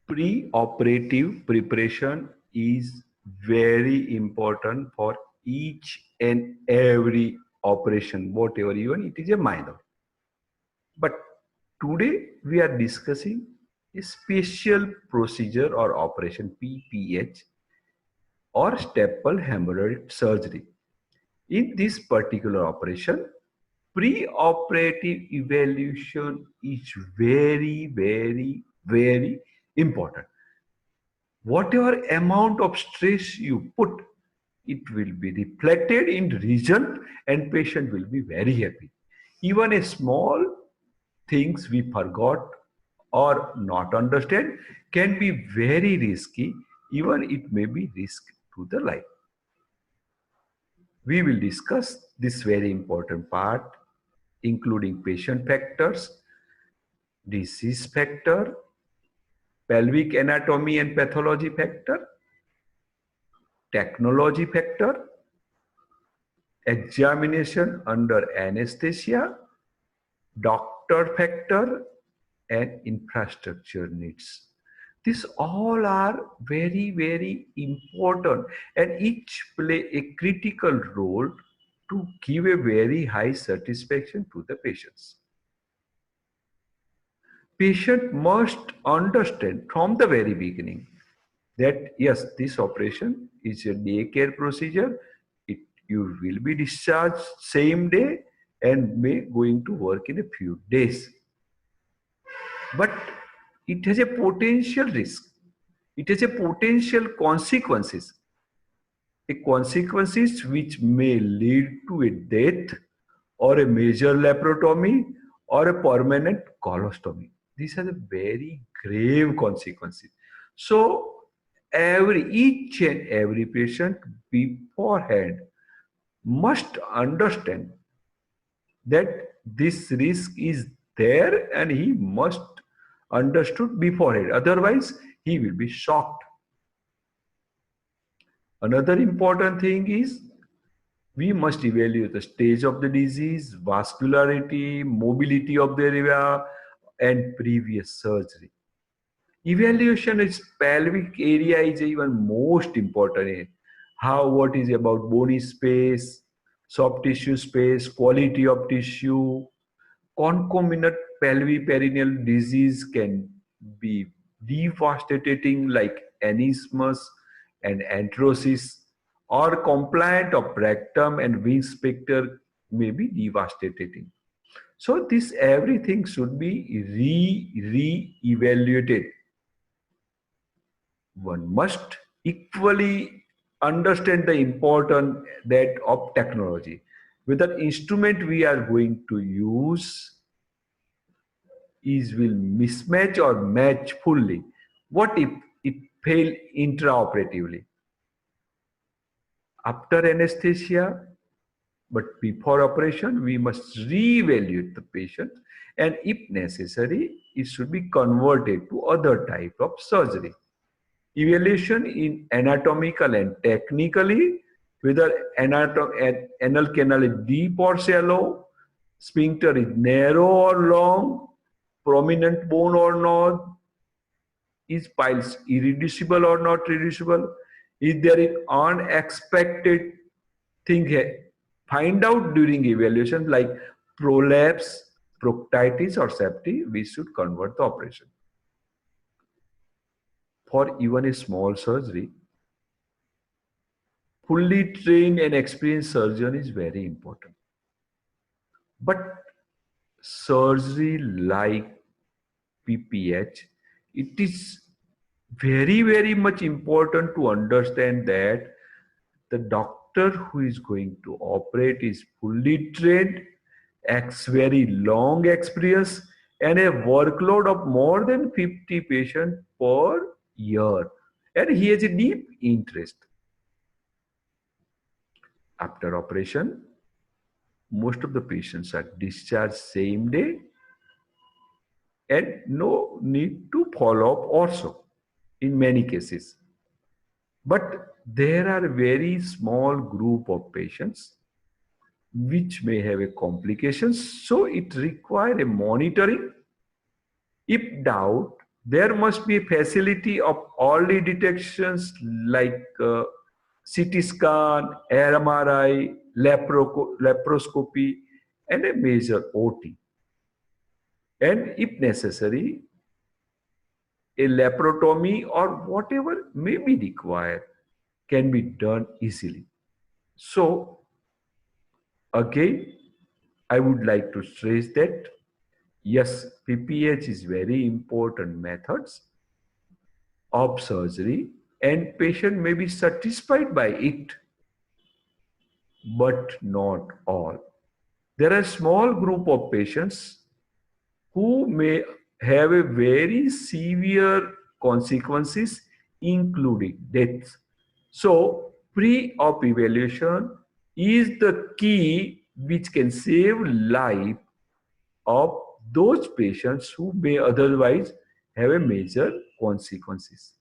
Pre-operative preparation is very important for each and every operation, whatever, even it is a minor. But today we are discussing a special procedure or operation PPH or staple hemorrhoid surgery. In this particular operation, pre-operative evaluation is very, very, very important. Whatever amount of stress you put, it will be reflected in result and patient will be very happy. Even a small things we forgot or not understand can be very risky, even it may be risk to the life. We will discuss this very important part, including patient factors, disease factor, pelvic anatomy and pathology factor, technology factor, examination under anesthesia, doctor factor, and infrastructure needs. These all are very, very important and each play a critical role to give a very high satisfaction to the patients. Patient must understand from the very beginning that yes, this operation is a daycare procedure. You will be discharged same day and may going to work in a few days. But it has a potential risk. It has a potential consequences. A consequences which may lead to a death or a major laparotomy or a permanent colostomy. These are the very grave consequences. So each and every patient beforehand must understand that this risk is there and he must understood beforehand. Otherwise, he will be shocked. Another important thing is we must evaluate the stage of the disease, vascularity, mobility of the area, and previous surgery. Evaluation is pelvic area is even most important. What is about bony space, soft tissue space, quality of tissue. Concomitant pelvic-perineal disease can be devastating like anismus and anthrosis, or compliant of rectum and wing sphincter may be devastating. So this everything should be re-evaluated. One must equally understand the importance that of technology. Whether instrument we are going to use is will mismatch or match fully. What if it fail intraoperatively? After anesthesia, but before operation, we must re-evaluate the patient and if necessary, it should be converted to other type of surgery. Evaluation in anatomical and technically, whether anal canal is deep or shallow, sphincter is narrow or long, prominent bone or not, is piles irreducible or not reducible, is there an unexpected thing here. Find out during evaluation like prolapse, proctitis or septi, we should convert the operation. For even a small surgery, fully trained and experienced surgeon is very important. But surgery like PPH, it is very, very much important to understand that the doctor who is going to operate is fully trained, acts very long experience, and a workload of more than 50 patients per year. And he has a deep interest. After operation, most of the patients are discharged same day and no need to follow up also in many cases. But there are very small group of patients which may have a complications, so it require a monitoring. If doubt, There must be a facility of early detections like CT scan, MRI, laparoscopy, and a major OT. And if necessary, a laparotomy or whatever may be required can be done easily. So, again, I would like to stress that yes, PPH is very important methods of surgery and patient may be satisfied by it, but not all. There are a small group of patients who may have a very severe consequences including death. So pre-op evaluation is the key which can save life of those patients who may otherwise have a major consequences.